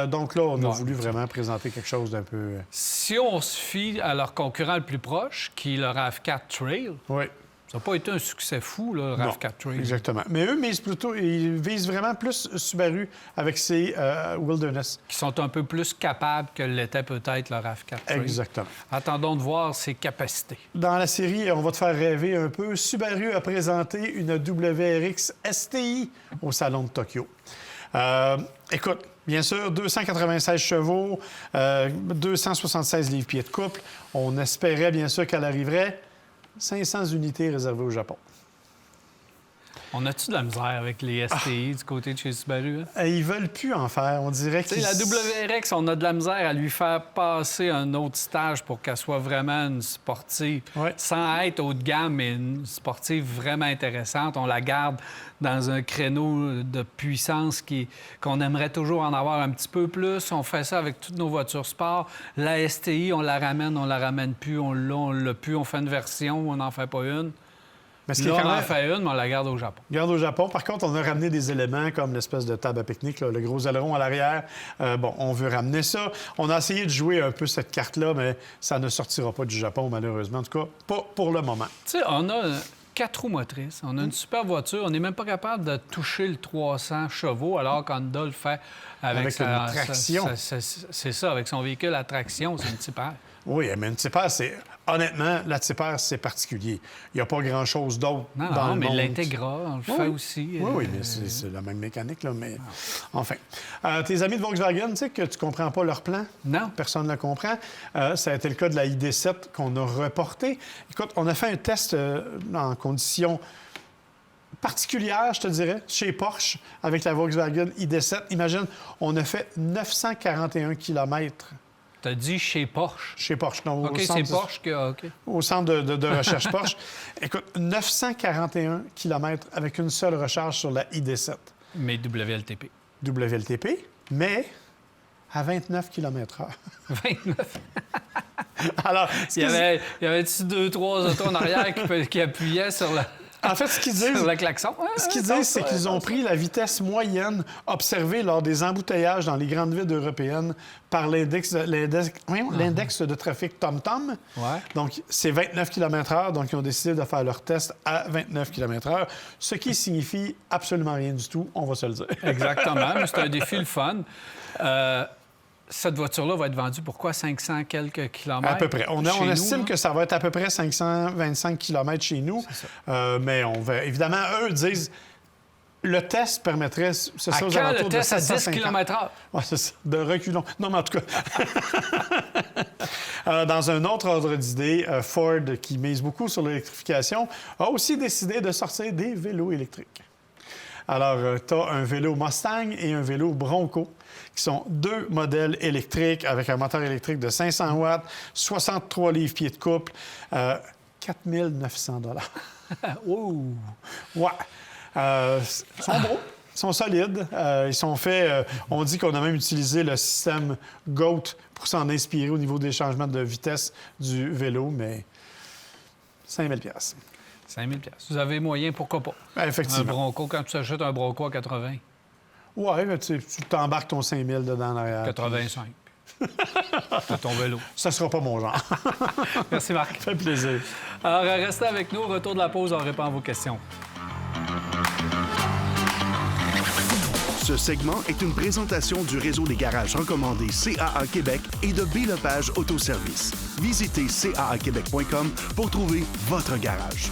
Donc là, on a voulu vraiment présenter quelque chose d'un peu... Si on se fie à leur concurrent le plus proche, qui est le RAV4 Trail... Oui. Ça n'a pas été un succès fou, le RAV4 Trail. Exactement. Mais eux ils visent vraiment plus Subaru avec ses Wilderness. Qui sont un peu plus capables que l'était peut-être le RAV4 Trail. Exactement. Attendons de voir ses capacités. Dans la série, on va te faire rêver un peu. Subaru a présenté une WRX STI au Salon de Tokyo. Écoute, bien sûr, 296 chevaux, 276 livres-pieds de couple. On espérait bien sûr qu'elle arriverait. 500 unités réservées au Japon. On a-tu de la misère avec les STI du côté de chez Subaru? Hein? Ils veulent plus en faire. On dirait Tu que sais, la WRX, on a de la misère à lui faire passer un autre stage pour qu'elle soit vraiment une sportive. Ouais. Sans être haut de gamme, mais une sportive vraiment intéressante. On la garde dans un créneau de puissance qu'on aimerait toujours en avoir un petit peu plus. On fait ça avec toutes nos voitures sport. La STI, on la ramène plus, on l'a plus, on fait une version, on n'en fait pas une. Mais ce qui Là, est quand on en même... fait une, mais on la garde au Japon. Garde au Japon. Par contre, on a ramené des éléments comme l'espèce de table à pique-nique, là, le gros aileron à l'arrière. Bon, on veut ramener ça. On a essayé de jouer un peu cette carte-là, mais ça ne sortira pas du Japon, malheureusement. En tout cas, pas pour le moment. Tu sais, on a 4 roues motrices, on a une super voiture, on n'est même pas capable de toucher le 300 chevaux, alors qu'Honda le fait avec une traction. C'est ça, avec son véhicule à traction, c'est une Tipper. Oui, mais une Tipper, c'est... Honnêtement, la Tipper, c'est particulier. Il n'y a pas grand-chose d'autre dans le mais monde. l'Integra, on le fait aussi. Oui, mais c'est la même mécanique, là, mais... Enfin. Tes amis de Volkswagen, tu sais que tu comprends pas leur plan? Non. Personne ne le comprend. Ça a été le cas de la ID7 qu'on a reportée. Écoute, on a fait un test en conditions particulière, je te dirais, chez Porsche, avec la Volkswagen ID7. Imagine, on a fait 941 km. T'as dit chez Porsche. Chez Porsche, non. OK, c'est Porsche qui a... OK. Au centre de recherche Porsche. Écoute, 941 km avec une seule recharge sur la ID7. Mais WLTP. WLTP, mais à 29 km/h. 29. Alors, Il y avait-tu 2-3 autos en arrière qui appuyaient sur la... En fait, ce qu'ils disent, sur le klaxon. ce qu'ils disent, c'est qu'ils ont pris la vitesse moyenne observée lors des embouteillages dans les grandes villes européennes par l'index de trafic TomTom. Ouais. Donc, c'est 29 km/h. Donc, ils ont décidé de faire leur test à 29 km/h, ce qui signifie absolument rien du tout, on va se le dire. Exactement, mais c'est un défi le fun. Cette voiture-là va être vendue pour quoi? 500 quelques kilomètres? À peu près. On estime nous, que ça va être à peu près 525 km chez nous. Mais on va... Évidemment, eux disent... Le test permettrait, c'est ça, aux alentours de 750. Le test à 10 km/h? Oui, c'est ça, de reculons. Non, mais en tout cas... dans un autre ordre d'idée, Ford, qui mise beaucoup sur l'électrification, a aussi décidé de sortir des vélos électriques. Alors, tu as un vélo Mustang et un vélo Bronco, qui sont deux modèles électriques avec un moteur électrique de 500 watts, 63 livres-pieds de couple, 4 900 $. Oh! Ouais. Ils sont beaux, ils sont solides, ils sont faits... on dit qu'on a même utilisé le système GOAT pour s'en inspirer au niveau des changements de vitesse du vélo, mais 5 000 $. 5 000 $. Vous avez moyen, pourquoi pas? Ben, effectivement. Un Bronco, quand tu achètes un Bronco à 80. Oui, mais tu t'embarques ton 5 000 dedans en arrière. 85. C'est ton vélo. Ça sera pas mon genre. Merci, Marc. Ça fait plaisir. Alors, restez avec nous. Au retour de la pause, on répond à vos questions. Ce segment est une présentation du réseau des garages recommandés CAA Québec et de B-Lepage Autoservice. Visitez caaquebec.com pour trouver votre garage.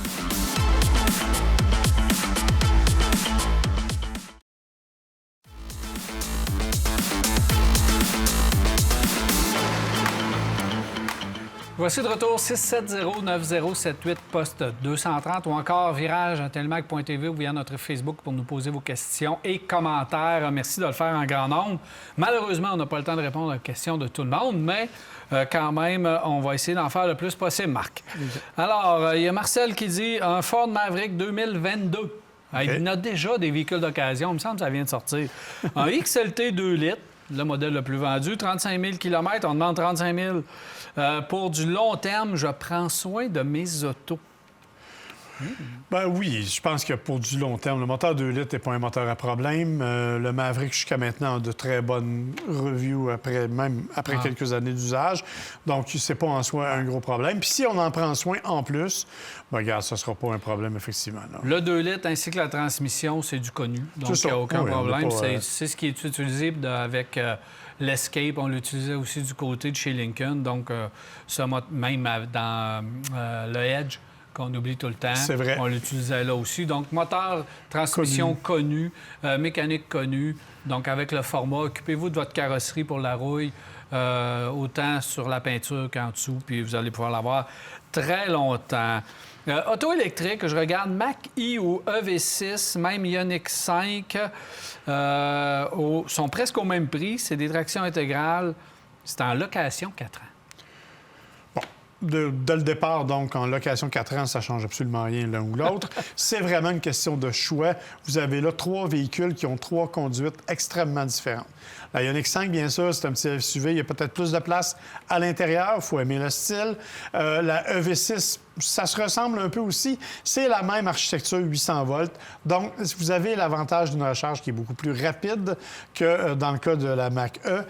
Voici de retour 670-9078, poste 230 ou encore virage@telmac.tv ou via notre Facebook pour nous poser vos questions et commentaires. Merci de le faire en grand nombre. Malheureusement, on n'a pas le temps de répondre aux questions de tout le monde, mais quand même, on va essayer d'en faire le plus possible, Marc. Alors, il y a Marcel qui dit « Un Ford Maverick 2022 ». Okay. Il y en a déjà des véhicules d'occasion, il me semble que ça vient de sortir. Un XLT 2 litres, le modèle le plus vendu, 35 000 km, on demande 35 000. Pour du long terme, je prends soin de mes autos. Ben oui, je pense que pour du long terme, le moteur 2 litres n'est pas un moteur à problème. Le Maverick, jusqu'à maintenant, a de très bonnes reviews après quelques années d'usage. Donc, c'est pas en soi un gros problème. Puis si on en prend soin en plus, ben regarde, ça sera pas un problème, effectivement. Là. Le 2 litres ainsi que la transmission, c'est du connu. Donc, il n'y a aucun problème. C'est ce qui est utilisé avec... l'Escape, on l'utilisait aussi du côté de chez Lincoln. Donc, même dans le Edge, qu'on oublie tout le temps. C'est vrai. On l'utilisait là aussi. Donc, moteur, transmission connu, mécanique connue. Donc, avec le format, occupez-vous de votre carrosserie pour la rouille, autant sur la peinture qu'en dessous, puis vous allez pouvoir l'avoir très longtemps. Auto électrique, je regarde Mach-E ou EV6, même Ioniq 5, sont presque au même prix. C'est des tractions intégrales. C'est en location 4 ans. Dès le départ, donc, en location 4 ans, ça ne change absolument rien l'un ou l'autre. C'est vraiment une question de choix. Vous avez là 3 véhicules qui ont 3 conduites extrêmement différentes. La Ioniq 5, bien sûr, c'est un petit SUV. Il y a peut-être plus de place à l'intérieur. Il faut aimer le style. La EV6, ça se ressemble un peu aussi. C'est la même architecture 800 volts. Donc, vous avez l'avantage d'une recharge qui est beaucoup plus rapide que dans le cas de la Mach-E.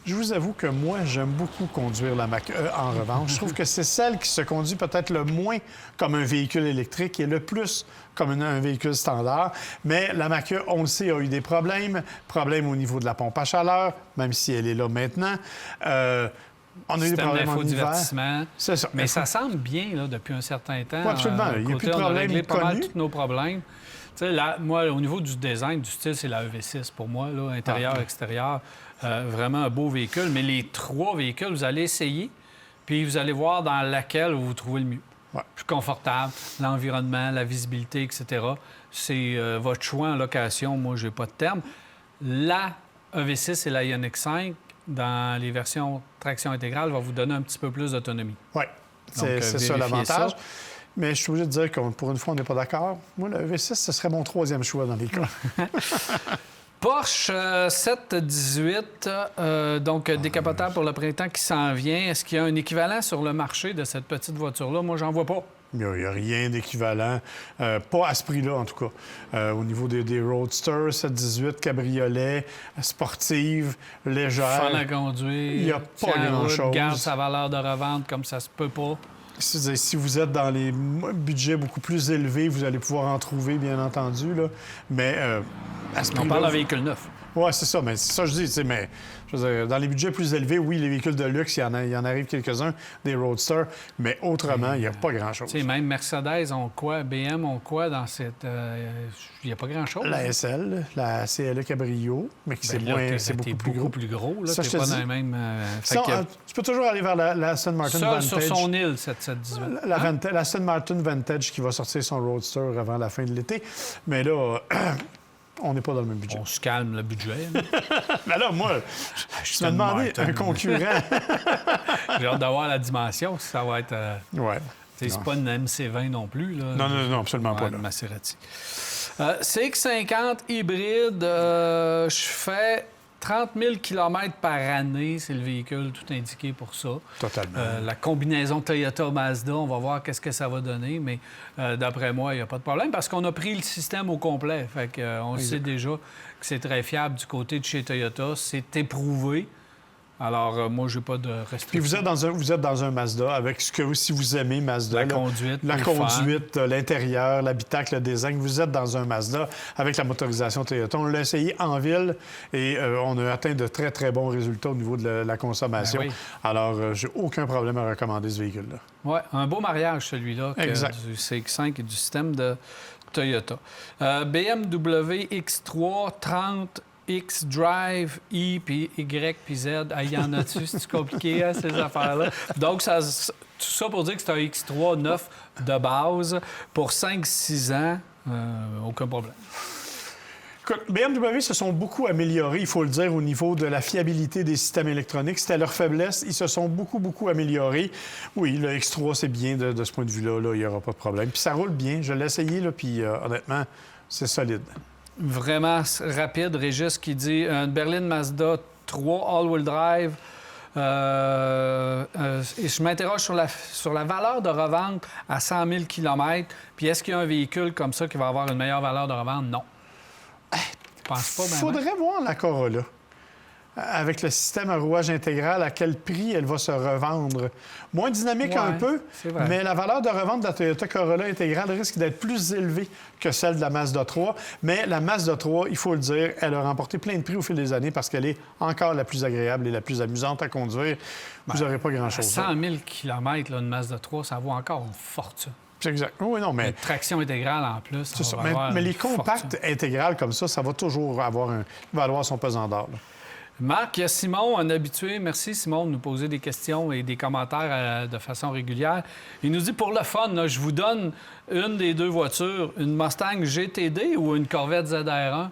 Je vous avoue que moi, j'aime beaucoup conduire la Mach-E en revanche. Je trouve que c'est celle qui se conduit peut-être le moins comme un véhicule électrique et le plus comme un véhicule standard. Mais la Mach-E, on le sait, a eu des problèmes. Problèmes au niveau de la pompe à chaleur, même si elle est là maintenant. On a eu des problèmes en hiver. C'est ça. Mais ça semble bien là, depuis un certain temps. Oui, absolument. Il n'y a plus de problème. On a réglé pas mal connus. tous nos problèmes. Tu sais, là, moi, au niveau du design, du style, c'est la EV6 pour moi, là, intérieur, extérieur. Vraiment un beau véhicule. Mais les 3 véhicules, vous allez essayer, puis vous allez voir dans laquelle vous trouvez le mieux. Ouais. Plus confortable, l'environnement, la visibilité, etc. C'est votre choix en location. Moi, je n'ai pas de terme. La EV6 et la Ioniq 5, dans les versions traction intégrale, va vous donner un petit peu plus d'autonomie. Oui, c'est ça l'avantage. Mais je suis obligé de dire que pour une fois, on n'est pas d'accord. Moi, le V6, ce serait mon 3e choix dans les cas. Porsche 718, donc décapotable pour le printemps qui s'en vient. Est-ce qu'il y a un équivalent sur le marché de cette petite voiture-là? Moi, j'en vois pas. Il n'y a rien d'équivalent. Pas à ce prix-là, en tout cas. Au niveau des Roadsters, 718, cabriolet, sportive, légère. Fun à conduire. Il n'y a pas grand-chose. Garde sa valeur de revente comme ça se peut pas. Si vous êtes dans les budgets beaucoup plus élevés, vous allez pouvoir en trouver, bien entendu. Là. Mais à ce prix-là... On parle d'un véhicule neuf. Oui, c'est ça. Mais c'est ça que je dis. Mais je veux dire, dans les budgets plus élevés, oui, les véhicules de luxe, il y en arrive quelques-uns, des Roadsters. Mais autrement, il n'y a pas grand-chose. Tu sais, même Mercedes ont quoi? BM ont quoi dans cette... Il n'y a pas grand-chose. La SL, la CLE Cabrio, mais qui c'est beaucoup plus gros. Là, ça, je te pas dis. dans les mêmes... tu peux toujours aller vers la Aston Martin Vantage. Sur son île, cette 718. La Aston Martin Vantage qui va sortir son Roadster avant la fin de l'été. Mais là... on n'est pas dans le même budget. On se calme le budget. Mais là, moi, je me demandais un concurrent. J'ai hâte d'avoir la dimension, si ça va être... Ouais. C'est pas une MC20 non plus. Là. Non, absolument pas. Là. Maserati. CX-50 hybride, je fais 30 000 km par année, c'est le véhicule tout indiqué pour ça. Totalement. La combinaison Toyota-Mazda, on va voir qu'est-ce que ça va donner, mais d'après moi, il n'y a pas de problème parce qu'on a pris le système au complet. Fait qu'on sait déjà que c'est très fiable du côté de chez Toyota. C'est éprouvé. Alors, moi, je n'ai pas de restriction. Puis vous êtes dans un Mazda avec ce que, si vous aimez Mazda... La conduite, l'intérieur, l'habitacle, le design. Vous êtes dans un Mazda avec la motorisation Toyota. On l'a essayé en ville et on a atteint de très, très bons résultats au niveau de la consommation. Ben oui. Alors, j'ai aucun problème à recommander ce véhicule-là. Oui, un beau mariage, celui-là, exact. Du CX-5 et du système de Toyota. BMW X3 30 X-Drive, I, puis Y, puis Z. Il y en a-tu? C'est compliqué, hein, ces affaires-là? Donc, tout ça pour dire que c'est un X3 neuf de base pour 5-6 ans. Aucun problème. Écoute, BMW se sont beaucoup améliorés, il faut le dire, au niveau de la fiabilité des systèmes électroniques. C'était leur faiblesse. Ils se sont beaucoup améliorés. Oui, le X3, c'est bien de ce point de vue-là. Là, il n'y aura pas de problème. Puis ça roule bien. Je l'ai essayé, là, puis honnêtement, c'est solide. Vraiment rapide. Régis qui dit une berline Mazda 3 all-wheel drive. Et je m'interroge sur la valeur de revente à 100 000 km. Puis est-ce qu'il y a un véhicule comme ça qui va avoir une meilleure valeur de revente? Non. Je pense pas. Il faudrait voir la Corolla. Avec le système à rouage intégral, à quel prix elle va se revendre. Moins dynamique un peu, mais la valeur de revente de la Toyota Corolla intégrale risque d'être plus élevée que celle de la Mazda 3. Mais la Mazda 3, il faut le dire, elle a remporté plein de prix au fil des années parce qu'elle est encore la plus agréable et la plus amusante à conduire. Vous n'aurez pas grand-chose. 100 000 km, là, une Mazda 3, ça vaut encore une fortune. C'est exact. Oui, non, mais... Une traction intégrale en plus. C'est ça. on va avoir Mais les une fortune. compacts intégrales comme ça va toujours valoir son pesant d'or. là. Marc, il y a Simon, un habitué. Merci, Simon, de nous poser des questions et des commentaires de façon régulière. Il nous dit, pour le fun, là, je vous donne une des deux voitures, une Mustang GTD ou une Corvette ZR1?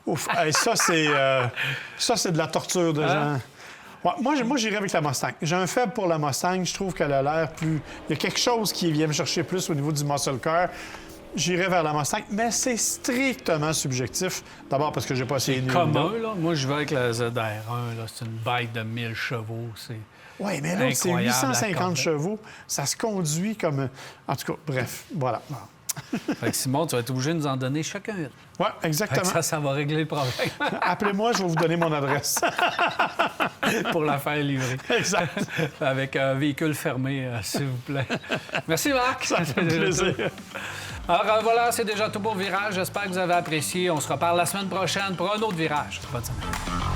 Ouf, hey, ça, c'est de la torture de gens. Ouais, moi, j'irais avec la Mustang. J'ai un faible pour la Mustang. Je trouve qu'elle a l'air plus... Il y a quelque chose qui vient me chercher plus au niveau du muscle car. J'irais vers la Mustang, mais c'est strictement subjectif. D'abord parce que j'ai pas essayé Commun, là. Moi, je vais avec la ZR1. Là. C'est une bike de 1000 chevaux. C'est... Oui, mais là, c'est incroyable, la 850 Corvette. chevaux. Ça se conduit comme... En tout cas, bref, voilà. Fait que Simon, tu vas être obligé de nous en donner chacun une. Oui, Fait exactement. que ça va régler le problème Appelez-moi, je vais vous donner mon adresse. pour la faire livrer. Exact. Avec un véhicule fermé, s'il vous plaît. Merci, Marc. Ça fait plaisir. Alors, voilà, c'est déjà tout pour Virage. J'espère que vous avez apprécié. On se reparle la semaine prochaine pour un autre Virage. Bonne semaine.